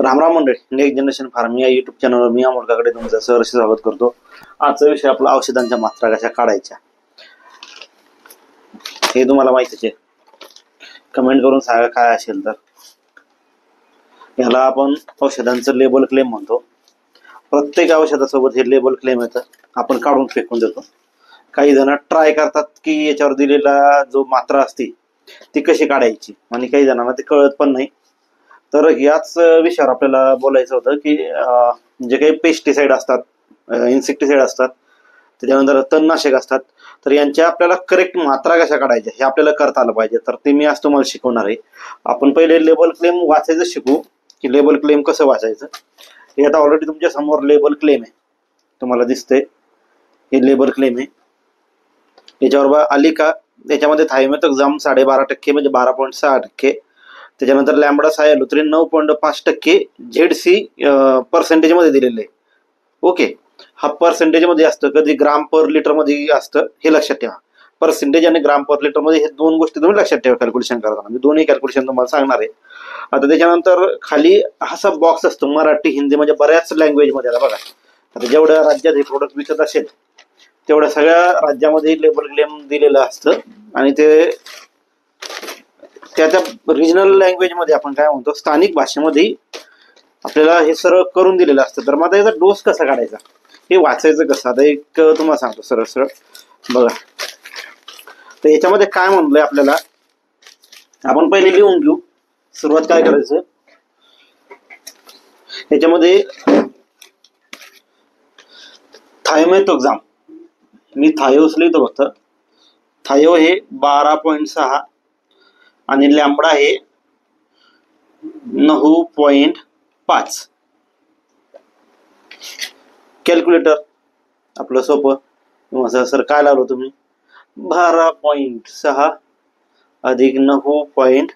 राम राम मंडळी, next generation form या YouTube चॅनलवर मी अमोल काकडे तुमचं सहर्ष स्वागत करतो. आजचा विषय आपला औषधांच्या मात्रा कशा काढायच्या हे तुम्हाला माहितीच आहे. कमेंट करून सांगा काय असेल तर. याला आपण औषधांचं लेबल क्लेम म्हणतो. प्रत्येक औषधासोबत हे लेबल क्लेम येतं, आपण काढून फेकून देतो. काही जण ट्राय करतात की याच्यावर दिलेला जो मात्रा असते ती कशी काढायची, आणि काही जणांना ते कळत पण नाही. तर याच विषयावर आपल्याला बोलायचं होतं की जे काही पेस्टिसाइड असतात, इन्सेक्टिसाइड असतात, त्याच्यानंतर तणनाशक असतात, तर यांच्या आपल्याला करेक्ट मात्रा कशा काढायच्या हे आपल्याला करता आलं पाहिजे. तर ते मी आज तुम्हाला शिकवणार आहे. आपण पहिले लेबल क्लेम वाचायचं शिकू की लेबल क्लेम कसं वाचायचं. हे आता ऑलरेडी तुमच्या समोर लेबल क्लेम आहे, तुम्हाला दिसतंय हे लेबल क्लेम आहे. याच्यावर आली का, याच्यामध्ये थायमेथोक्साम 12.5% म्हणजे 12.6%, त्याच्यानंतर लॅम्बडा सायलोथ्रिन 9.5% ZC पर्सेंटेज मध्ये दिलेले आहे. ओके, हा पर्सेंटेज मध्ये असतं, कधी ग्राम पर लिटर मध्ये असतं, हे लक्षात ठेवा. पर्सेंटेज आणि ग्राम पर लिटर मध्ये हे दोन गोष्टी तुम्ही लक्षात ठेवा कॅल्क्युलेशन करताना. मी दोन्ही कॅल्क्युलेशन तुम्हाला सांगणार आहे. आता त्याच्यानंतर खाली असा बॉक्स असतो मराठी हिंदी म्हणजे बऱ्याच लँग्वेज मध्ये. आता बघा, आता जेवढ्या राज्यात हे प्रोडक्ट विकत असेल तेवढ्या सगळ्या राज्यामध्ये लेबल क्लेम दिलेलं असतं, आणि ते त्या रिजनल लँग्वेज मध्ये आपण काय म्हणतो, स्थानिक भाषेमध्ये आपल्याला हे सरळ करून दिलेलं असतं. तर मग आता याचा डोस कसा काढायचा हे वाचायचं कसं, आता एक तुम्हाला सांगतो सरळ सरळ बघा. तर याच्यामध्ये काय म्हणलंय आपल्याला, आपण पहिले लिहून घेऊ. सुरुवात काय करायचं, याच्यामध्ये थायमेथोक्साम, मी थायोस लिहितो फक्त. थायो हे 12.6 आणि लॅम्बडा हे 9.5. कॅल्क्युलेटर आपलं सोपं. सर काय लावलं तुम्ही, 12.6 अधिक 9.5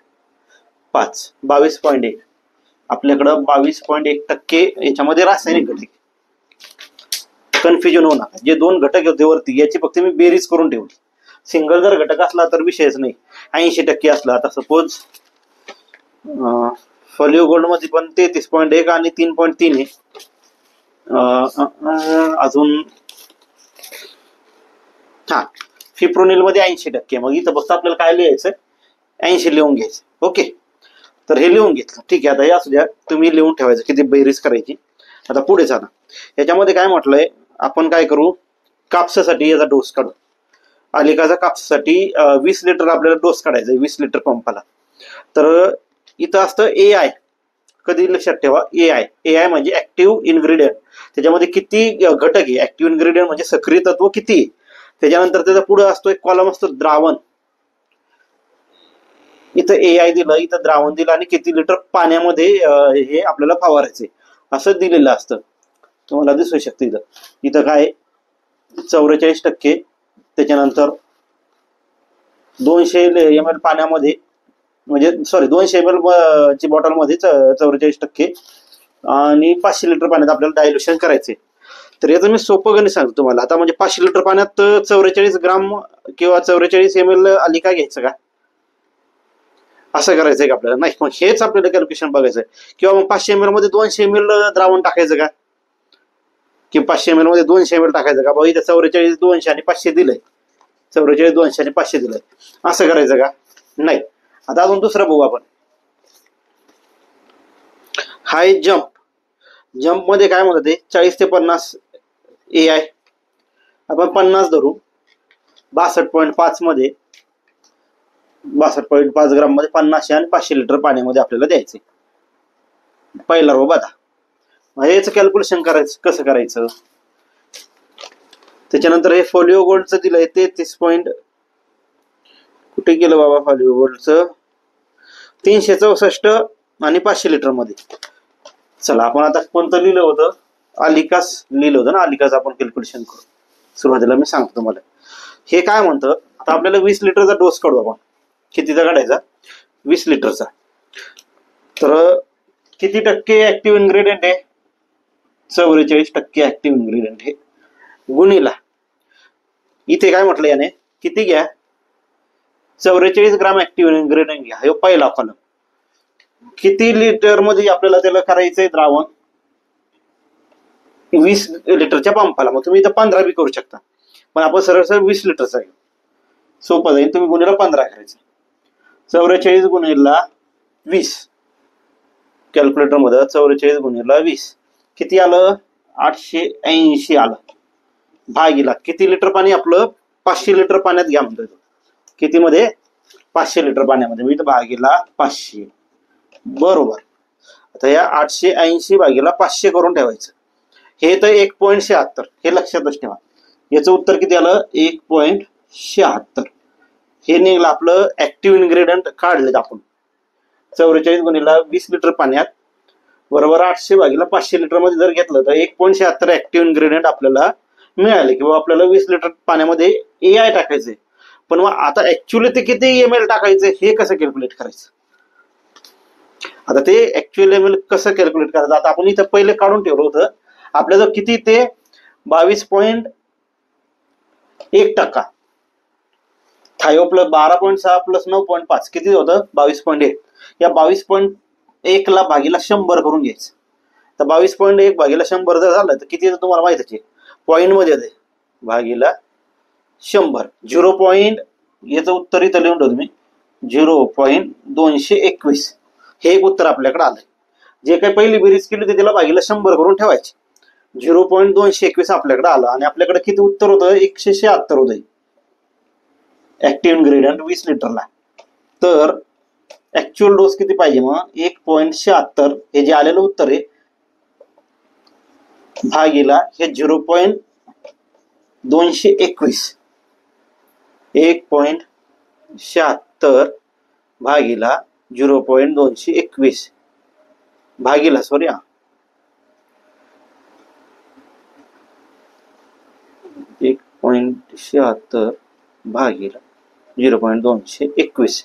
22.1. आपल्याकडं 22.1% याच्यामध्ये रासायनिक घटक. कन्फ्युजन होऊ नका, जे दोन घटक होते वरती याची फक्त मी बेरीज करून ठेवली. सिंगल जर घटक असला तर विषयच नाही. 80% असला, आता सपोज फॉलिओ गोल्ड मध्ये पण 33.1 आणि 3.3 आहे. अजून हा फिप्रोनिल मध्ये 80%. मग इथं फक्त आपल्याला काय लिहायचं, 80 लिहून घ्यायचं. ओके, तर हे लिहून घेतलं, ठीक आहे. आता या असू द्या, तुम्ही लिहून ठेवायचं किती बेरीज करायची. आता पुढे जाणं, याच्यामध्ये काय म्हटलंय, आपण काय करू, कापसासाठी याचा डोस काढू. आलिकाचा कापसासाठी 20 लिटर आपल्याला डोस काढायचा, 20 लिटर पंपाला. तर इथं असतं AI. कधी लक्षात ठेवा, AI म्हणजे ऍक्टिव्ह इन्ग्रेडियंट. त्याच्यामध्ये किती घटक आहे, ऍक्टिव्ह इन्ग्रेडियंट म्हणजे सक्रिय तत्व किती आहे. त्याच्यानंतर त्याचा पुढे असतो एक कॉलम असतो द्रावण. इथं AI दिलं, इथं द्रावण दिलं, आणि किती लिटर पाण्यामध्ये हे आपल्याला फवारायचे असं दिलेलं असतं. तुम्हाला दिसू शकते इथं काय 44%, त्याच्यानंतर 200 ml पाण्यामध्ये, म्हणजे सॉरी 200 ml ची बॉटल मध्ये 44%, आणि 500 लिटर पाण्यात आपल्याला डायल्युशन करायचे. तर याचं मी सोपं गणित सांगतो तुम्हाला. आता म्हणजे 500 लिटर पाण्यात 44 ग्राम किंवा 44 ml आलिका घ्यायचं का, असं करायचंय का आपल्याला, नाही. मग हेच आपल्याला कॅल्क्युलेशन बघायचंय. किंवा मग 500 ml मध्ये 200 ml द्रावण टाकायचं का, की 500 ml मध्ये 200 ml टाकायचं का. बाबा इथे 44 200 आणि 500 दिलंय, 44 200 आणि 500 दिलंय, असं करायचं का, नाही. आता अजून दुसरं बघू आपण. हाय जम्प मध्ये काय म्हणतात ते 40 ते 50 AI, आपण 50 धरू. 62.5 मध्ये 62.5 ग्राम मध्ये 50 आणि 500 लिटर पाण्यामध्ये आपल्याला द्यायचे. पहिला रो बघा. हेच कॅल्क्युलेशन करायचं कसं करायचं. त्याच्यानंतर हे फॉलिओ गोल्डचं दिलंय 33 पॉइंट, कुठे गेलं बाबा फॉलिओ गोल्डचं, 364 आणि 500 लिटर मध्ये. चला आपण आता कोणतं लिहिलं होतं, आलिकास लिहिलं होतं ना, आलिकाच आपण कॅल्क्युलेशन करू. सुरुवातीला मी सांगतो तुम्हाला हे काय म्हणतं. आता आपल्याला 20 लिटरचा डोस काढू आपण. कितीचा काढायचा, 20 लिटरचा. तर किती टक्के ऍक्टिव्ह इन्ग्रेडियंट आहे, 44% ऍक्टिव्ह इन्ग्रेडियंट आहे. गुणिला इथे काय म्हटलं याने, किती घ्या, 44 ग्राम ऍक्टिव्ह इन्ग्रेडियंट घ्या. हे पहिला कॉलम. किती लिटर मध्ये आपल्याला त्याला करायचंय द्रावण? 20 लिटरच्या पंपाला. मग तुम्ही इथं 15 बी करू शकता, पण आपण सरळ सरळ 20 लिटरचा आहे. सोपं जाईल. तुम्ही गुणिले 15 करायचं. 44 गुणिले 20 कॅल्क्युलेटर मध्ये 44 गुणिले 20 किती आलं? 880 आलं. भागीला किती लिटर पाणी आपलं? 500 लिटर पाण्यात घ्या म्हणतोय. किती मध्ये? 500 लिटर पाण्यामध्ये. मी इथं भागीला 500 बरोबर. आता या 880 भागीला 500 करून ठेवायचं. हे तर 1.76 हे लक्षातच ठेवा. याचं उत्तर किती आलं? 1.76. हे निघलं आपलं ऍक्टिव्ह इन्ग्रेडियंट काढलेत आपण. 44 गुणिले 20 लिटर पाण्यात बरोबर 800 भागीला 500 लिटर मध्ये जर घेतलं तर 1.76 ऍक्टिव्ह इन्ग्रेडियंट आपल्याला मिळाले. किंवा आपल्याला 20 लिटर पाण्यामध्ये AI टाकायचंय. पण मग आता ऍक्च्युअली ते किती ml टाकायचं हे कसं कॅल्क्युलेट करायचं? आता ते ऍक्च्युअल ml कसं कॅल्क्युलेट करायचं? आता आपण इथं पहिले काढून ठेवलं होतं. आपल्याला किती ते 22.1%. थायो प्लस 12.6 प्लस 9.5 किती होतं? 22.1. या 22.1 ला भागीला 100 करून घ्यायचं. तर 22.1 भागीला 100 जर झालं तर किती येतं तुम्हाला माहितीच आहे. पॉईंट मध्ये येते भागीला 100. 0. याचं उत्तर इथं लिहून ठेवतो मी. 0.221 हे एक उत्तर आपल्याकडे आलंय. जे काही पहिली बेरीज केली होती त्याला भागीला 100 करून ठेवायचे. 0.221 आपल्याकडे आलं. आणि आपल्याकडे किती उत्तर होतं? 176 होतं ऍक्टिव्ह इन्ग्रेडियंट 20 लिटरला. तर ऍक्च्युअल डोस किती पाहिजे? मग 1.76 हे जे आलेलं उत्तर आहे भागीला हे 0.221. 1.76 भागीला 0.221 भागीला 1.76 भागीला 0.221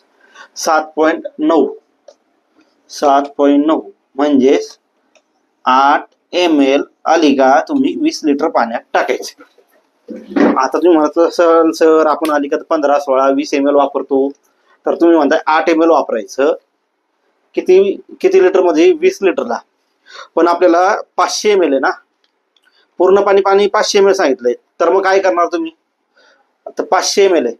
7.9 म्हणजेच 8 ml अलिका तुम्ही 20 लिटर पाण्यात टाकायचे. आता तुम्ही म्हणत असाल सर आपण अलिका 15, 16, 20 ml वापरतो. तर तुम्ही म्हणताय 8 ml वापरायचं. किती लिटर मध्ये? 20 लिटरला. पण आपल्याला 500 ml आहे ना. पूर्ण पाणी 500 ml सांगितलंय. तर मग काय करणार तुम्ही? आता 500 ml आहे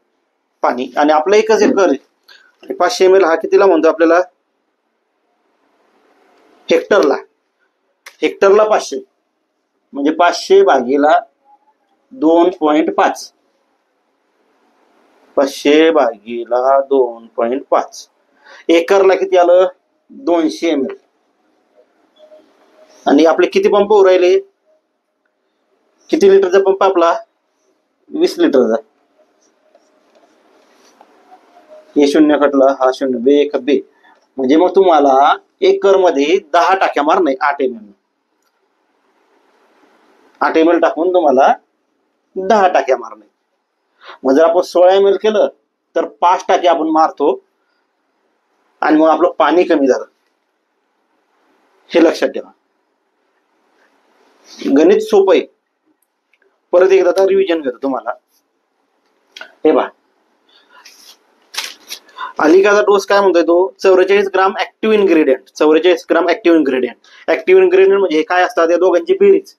पाणी आणि आपलं एकच एकर आहे. 500 ml हा कितीला म्हणतो आपल्याला? हेक्टरला. 500 म्हणजे 500 भागीला 2.5. 500 भागीला 2.5. एकरला किती आलं? 200 ml. आणि आपले किती पंप उरायले? किती लिटरचा पंप आपला? 20 लिटरचा. हे 0 कटला, हा 0 बे 1 बे. म्हणजे मग तुम्हाला एकर मध्ये 10 टाक्या मारणे. 8 ml. 8 ml टाकून तुम्हाला 10 टाक्या मारणे. मग जर आपण 16 ml केलं तर 5 टाक्या आपण मारतो आणि मग आपलं पाणी कमी झालं. हे लक्षात ठेवा. गणित सोपं आहे. परत एकदा रिव्हिजन करतो तुम्हाला. हे बघा अलिकाचा डोस काय म्हणतोय तो? 44 ग्राम ऍक्टिव्ह इन्ग्रेडियंट. 44 ग्राम ऍक्टिव्ह इन्ग्रेडियंट. ऍक्टिव्ह इन्ग्रेडियंट म्हणजे काय असतात? या दोघांची बेरीज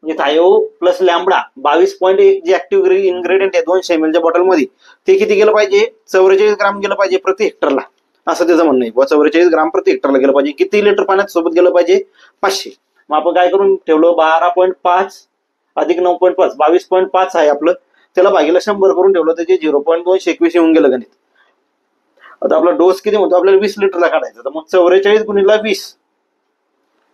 म्हणजे थायो प्लस लॅम्बडा. 22.1 जे ऍक्टिव्ह इन्ग्रेडियंट आहे 200 ml च्या बॉटल मध्ये ते किती गेलं पाहिजे? 44 ग्राम गेलं पाहिजे प्रति हेक्टरला. असं त्याचं म्हणणं आहे. 44 ग्राम प्रति हेक्टरला गेलं पाहिजे. किती लिटर पाण्यात सोबत गेलं पाहिजे? 500. मग आपण काय करून ठेवलं? 12.5 अधिक 9.5 22.5 आहे आपलं. त्याला भागीला 100 करून ठेवलं. त्याचे 0.221 येऊन गेलं गणित. आता आपला डोस किती म्हणतो? आपल्याला 20 लिटरला काढायचा. तर मग 44 गुणिले 20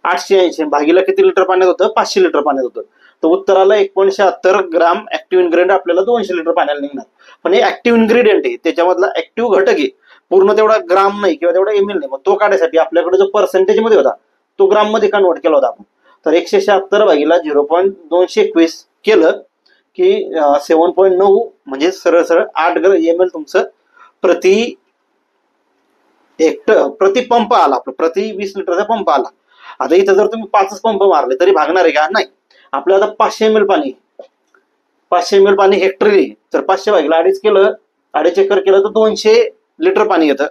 880 भागीला किती लिटर पाण्यात होतं? 500 लिटर पाण्यात होतं. तर उत्तर आलं 1.76 ग्राम ऍक्टिव्ह इन्ग्रेडियंट आपल्याला 200 लिटर पाण्याला निघणार. पण हे ऍक्टिव्ह इन्ग्रेडियंट आहे त्याच्यामधला ऍक्टिव्ह घटक आहे. पूर्ण तेवढा ग्राम नाही किंवा तेवढा ml नाही. मग तो काढायसाठी आपल्याकडे जो पर्सेंटेज मध्ये होता तो ग्राम मध्ये कन्वर्ट केला होता आपण. तर 176 भागीला 0.221 केलं की 7.9 म्हणजे सरळ सरळ 8 ml तुमचं प्रति हेक्टर प्रति पंप आला. आपलं प्रति 20 लिटरचा पंप आला. आता इथं जर तुम्ही 5 पंप मारले तरी भागणार आहे का? नाही. आपल्याला आता 500 ml पाणी 500 ml पाणी हेक्टरी. तर 500 भागीला 2.5 केलं 2.5 एकर केलं तर 200 लिटर पाणी येतं.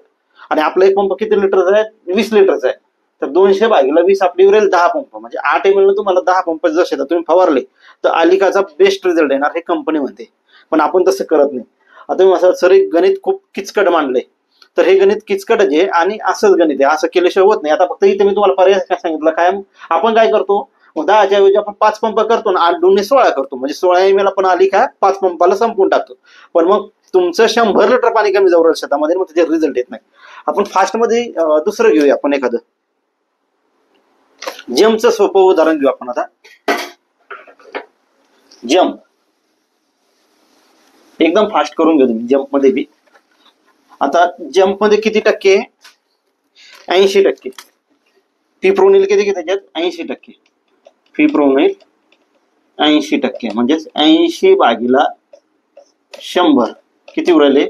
आणि आपला एक पंप किती लिटरचा आहे? 20 लिटरचा आहे. तर 200 भागीला 20 आपली उरेल 10 पंप, म्हणजे 8 ml ला तुम्हाला 10 पंप जर शेतात तुम्ही फवारले तर आलिकाचा बेस्ट रिझल्ट येणार हे कंपनी म्हणते. पण आपण तसं करत नाही. आता तुम्ही असं सर एक गणित खूप किचकट मांडले, तर हे गणित किचकटच आहे आणि असंच गणित आहे, असं केल्याशिवाय होत नाही. आता फक्त इथे मी तुम्हाला पर्याय काय सांगितलं, काय आपण काय करतो, 10च्या ऐवजी आपण 5 पंप करतो ना, 8 2 16 करतो, म्हणजे 16 ml आपण आलिका 5 पंपाला संपवून टाकतो. पण मग तुमचं 100 लिटर पाणी कमी जाऊ शेतामध्ये, मग त्याचे रिझल्ट येत नाही. आपण फास्ट मध्ये दुसरं घेऊया, आपण एखादं जमचं सोपं उदाहरण घेऊ आपण. आता जम एकदम फास्ट करून घेऊ तुम्ही जम्प मध्ये बी. आता जम्प मध्ये किती टक्के? 80%. फिप्रोनिल किती त्याच्यात? 80%. फिप्रोनिल 80%, म्हणजेच 80 भागीला 100 किती उरले?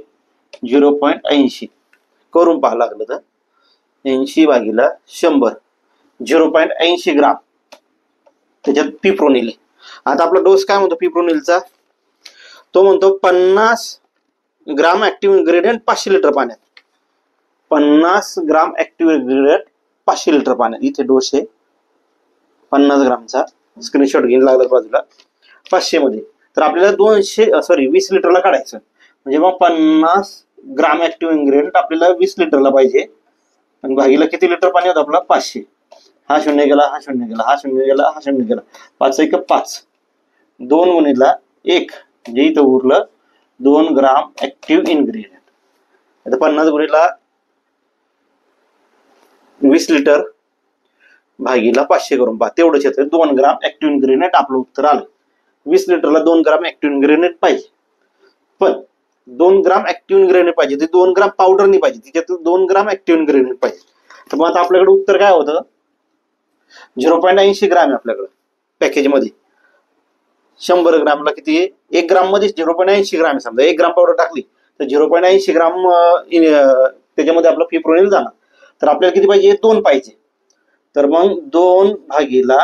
0.80. करून पाहा लागलं तर 80 भागीला 100 0.80 ग्राम त्याच्यात फिप्रोनिल आहे. आता आपला डोस काय म्हणतो फिप्रोनिलचा? तो म्हणतो 50 ग्राम ऍक्टिव्ह इन्ग्रेडियंट 500 लिटर पाण्यात. 50 ग्राम ऍक्टिव्ह इन्ग्रेडियंट 500 लिटर पाण्यात. इथे डोस आहे 50 ग्रामचा, स्क्रीनशॉट घ्यायला लागला बाजूला. 500 मध्ये तर आपल्याला 20 लिटरला काढायचं, म्हणजे मग 50 ग्राम ऍक्टिव्ह इन्ग्रेडियंट आपल्याला 20 लिटरला पाहिजे. आणि भागीला किती लिटर पाणी होतं आपला? 500. हा शून्य गेला, हा शून्य गेला, हा शून्य गेला, हा शून्य गेला. 5 1 5. 2 गुणिला 1 म्हणजे इथं उरलं 2 ग्राम ऍक्टिव्ह इन्ग्रेडियंट. आता 50 गुणिला 20 लिटर भागीला 500 करून पहा, तेवढंच येतं 2 ग्राम ऍक्टिव्ह इन्ग्रेडियंट आपलं उत्तर आलं. 20 लिटरला 2 ग्राम ऍक्टिव्ह इन्ग्रेडियंट पाहिजे, पण 2 ग्राम ऍक्टिव्ह इन्ग्रेडियंट पाहिजे, ते 2 ग्राम पावडर नाही पाहिजे, तिच्यातलं 2 ग्राम ऍक्टिव्ह इन्ग्रेडियंट पाहिजे. तर मग आता आपल्याकडे उत्तर काय होतं? 0.80 ग्राम आहे आपल्याकडे पॅकेजमध्ये. 100 ग्रामला किती आहे? 1 ग्राम मध्ये 0.80 ग्राम आहे. समजा 1 ग्राम पावडर टाकली तर 0.80 ग्राम त्याच्यामध्ये आपलं फिप्रोनिल जाणार. तर आपल्याला किती पाहिजे? 2 पाहिजे. तर मग 2 भागीला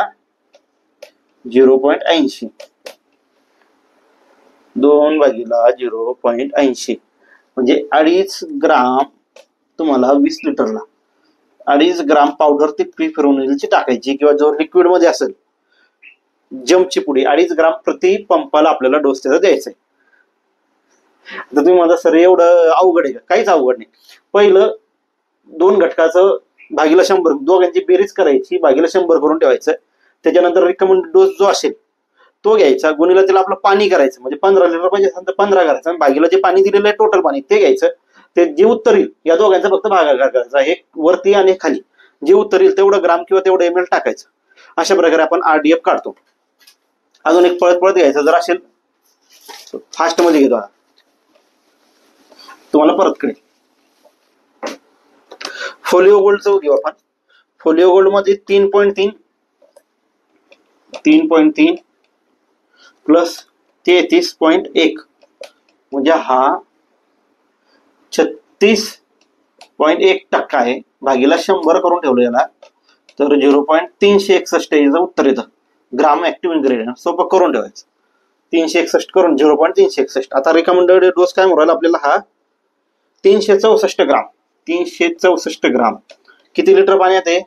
0.80, 2 भागीला 0.80 म्हणजे 2.5 ग्राम तुम्हाला 20 लिटरला 2.5 ग्राम पावडर ती फिप्रोनिलची टाकायची, किंवा जो लिक्विड मध्ये असेल जम्पची पुडी 2.5 ग्राम प्रति पंपाला आपल्याला डोस त्याचा द्यायचा आहे. आता तुम्ही माझा सर एवढं अवघड आहे का? काहीच अवघड नाही. पहिलं 2 घटकाचं भागीला 100 दोघांची बेरीज करायची, भागीला 100 करून ठेवायचं. त्याच्यानंतर रिकमेंडेड डोस जो असेल तो घ्यायचा, गुणिला त्याला आपलं पाणी करायचं, म्हणजे 15 लिटर पाहिजे असेल तर 15 करायचं, आणि भागीला जे पाणी दिलेलं आहे टोटल पाणी ते घ्यायचं. ते जे उत्तर येईल या दोघांचा फक्त भागाकार करायचा, एक वरती आणि खाली. जे उत्तर येईल तेवढं ग्राम किंवा तेवढं ml टाकायचं. अशा प्रकारे आपण RDF काढतो. अजून एक पळत घ्यायचं जर असेल फास्ट मध्ये घेतो, तुम्हाला परत कळेल. फोलिओ गोल्डचं घेऊ आपण. फोलिओ गोल्ड मध्ये 3.3 प्लस 33.1 म्हणजे हा 36.1% आहे. भागीला 100 करून ठेवलं याला तर 0.361 याचं उत्तर येतं. ग्राम ऍक्टिव्ह इन्ग्रेडियंट सोपं करून ठेवायचं. 361 करून 0.361. आता रिकमेंडेड डोस काय म्हणून आपल्याला? हा 364 ग्राम. 364 ग्राम किती लिटर पाण्यात आहे?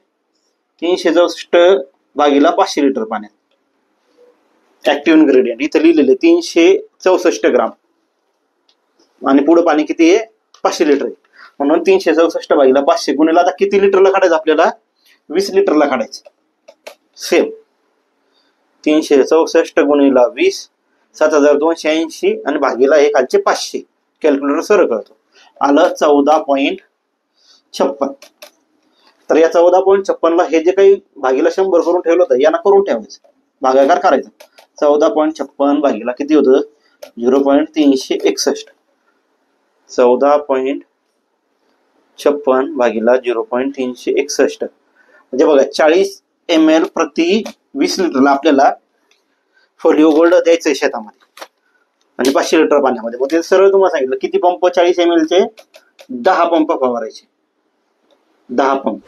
364 भागीला 500 लिटर पाण्यात ऍक्टिव्ह इन्ग्रेडियंट इथं लिहिलेले 364 ग्राम, आणि पुढे पाणी किती आहे? 500 लिटर आहे. म्हणून 364 भागीला 500 गुणिला आता किती लिटरला काढायचं आपल्याला? 20 लिटरला काढायचं. सेम 364 गुणिला 20 7280 आणि भागीला 1 खालचे 500. कॅल्क्युलेटर सरळ करतो, आलं 14.56. तर या 14.56 ला हे जे काही भागीला 100 करून ठेवलं होतं यांना करून ठेवायचं, भागाकार करायचा. 14.56 भागीला किती होतं? 0.361. 14.56 भागीला 0.361 म्हणजे बघा 40 ml प्रति 20 लिटरला आपल्याला फोलिओ गोल्ड द्यायचंय शेतामध्ये, आणि 500 लिटर पाण्यामध्ये. मग ते सरळ तुम्हाला सांगितलं किती पंप? 40 ml चे 10 पंप फवारायचे. 10 पंप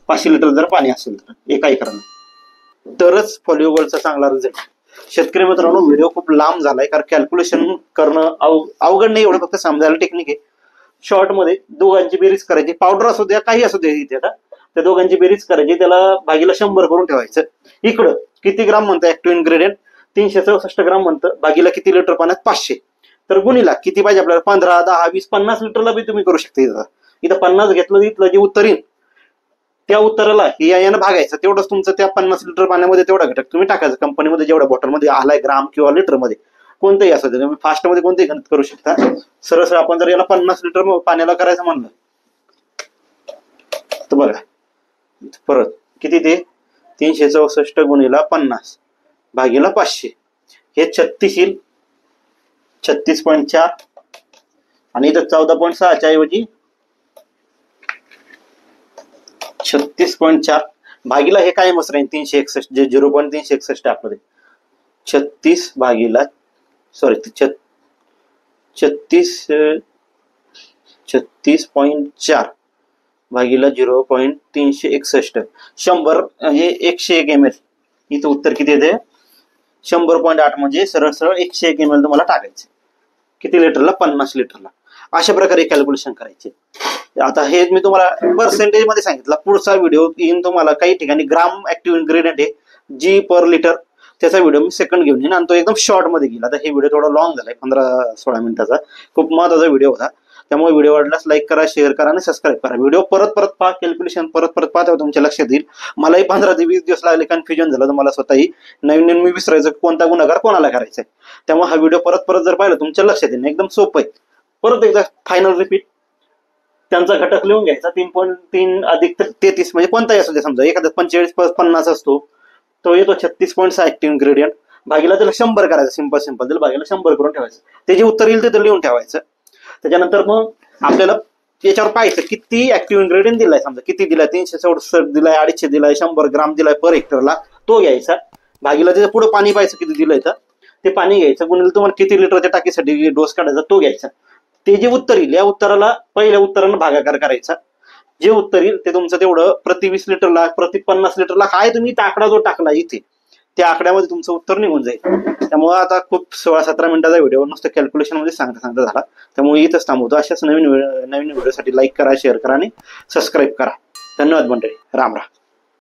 500 लिटर जर पाणी असेल तर एका एकरानं, तरच फोलिओ गोल्डचा चांगला रिझल्ट. शेतकरी मित्रांनो, व्हिडिओ खूप लांब झालाय कारण कॅल्क्युलेशन करणं अवघड नाही, एवढं फक्त समजायला टेक्निक आहे. शॉर्ट मध्ये दोघांची बेरीज करायची, पावडर असू द्या काही असू द्या इथे आता, त्या दोघांची बेरीज करायची, त्याला भागीला 100 करून ठेवायचं. इकडं किती ग्राम म्हणतं ऍक्टिव्ह इन्ग्रेडियंट, 364 ग्राम म्हणतं, भागीला किती लिटर पाण्यात 500, तर गुणीला किती पाहिजे आपल्याला 15, 10, 20, 50 लिटरला बी तुम्ही करू शकता. इथं 50 घेतलं, इथलं जे उत्तर येईल त्या उत्तराला यानं भागायचं, तेवढंच तुमचं त्या 50 लिटर पाण्यामध्ये तेवढा घटक तुम्ही टाकायचं. कंपनीमध्ये जेवढ्या बॉटलमध्ये आलाय ग्राम किंवा लिटरमध्ये कोणतंही असं तुम्ही फास्टमध्ये कोणतेही गणित करू शकता. सरळ आपण जर याला 50 लिटर पाण्याला करायचं म्हणलं तर बघा परत किती ते 364 गुणीला 50 भागीला 500, हे 36 येईल, 36.4 आणि इथं 14.6 च्या ऐवजी 36.4 भागीला हे काय मस राहील 361 जे 0.361 टाकलं ते 36 भागीला 36.4 भागीला 0.361, 100 हे 101 ml. इथं उत्तर किती येते 100.8 म्हणजे सरळ सरळ 101 ml तुम्हाला टाकायचे. किती लिटरला 50 लिटरला. अशा प्रकारे कॅल्क्युलेशन करायचे. आता हे मी तुम्हाला पर्सेंटेज मध्ये सांगितलं. पुढचा व्हिडिओ येईन तुम्हाला काही ठिकाणी ग्राम ऍक्टिव्ह इन्ग्रेडियंट आहे जी पर लिटर, त्याचा व्हिडिओ मी सेकंड घेऊन येईन आणि तो एकदम शॉर्ट मध्ये गेला. आता हे व्हिडिओ थोडा लॉंग झालाय 15-16 मिनिटाचा, खूप महत्वाचा व्हिडिओ होता. त्यामुळे व्हिडिओ वाटल्यास लाईक करा, शेअर करा आणि सबस्क्राईब करा. व्हिडिओ परत परत पहा, कॅल्क्युलेशन परत परत पाहता तुमच्या लक्षात येईल. मलाही 15 ते 20 दिवस लागले, कन्फ्युजन झालं, तर मला स्वतःही नवीन मी विसरायचं कोणता गुन्हागार कोणाला करायचा आहे. त्यामुळे हा व्हिडिओ परत परत जर पाहिला तुमच्या लक्षात येईल, एकदम सोपं आहे. परत एकदा फायनल रिपीट, त्यांचा घटक लिहून घ्यायचा 3.3 अधिक 33 म्हणजे कोणताही असू दे, समजा एखादा 45 50 असतो तो येतो 36.6 ऍक्टिव्ह इन्ग्रेडियंट भागीला त्याला 100 करायचं. सिंपल त्याला भागीला 100 करून ठेवायचं. ते जे उत्तर येईल ते लिहून ठेवायचं. त्याच्यानंतर मग आपल्याला याच्यावर पाहायचं किती ऍक्टिव्ह इन्ग्रेडियंट दिलाय, समजा किती दिलाय 364 दिलाय, 250 दिलाय, 100 ग्राम दिलाय पर हेक्टरला, तो घ्यायचा. भागीला त्याच्या पुढे पाणी पाहायचं किती दिलंय तर ते पाणी घ्यायचं, गुणिले तुम्हाला किती लिटरच्या टाकीसाठी डोस काढायचा तो घ्यायचा. ते जे उत्तर येईल या उत्तराला पहिल्या उत्तरानं भागाकार करायचा. जे उत्तर येईल ते तुमचं तेवढं प्रति 20 लिटरला प्रति 50 लिटरला काय तुम्ही आकडा जो टाकला इथे त्या आकड्यामध्ये तुमचं उत्तर निघून जाईल. त्यामुळे आता खूप 16-17 मिनिटाचा व्हिडिओ नुसतं कॅल्क्युलेशन मध्ये सांगता झाला. त्यामुळे इथंच थांबवतो. अशाच नवीन व्हिडिओसाठी लाईक करा, शेअर करा आणि सबस्क्राईब करा. धन्यवाद मंडळी. राम राम.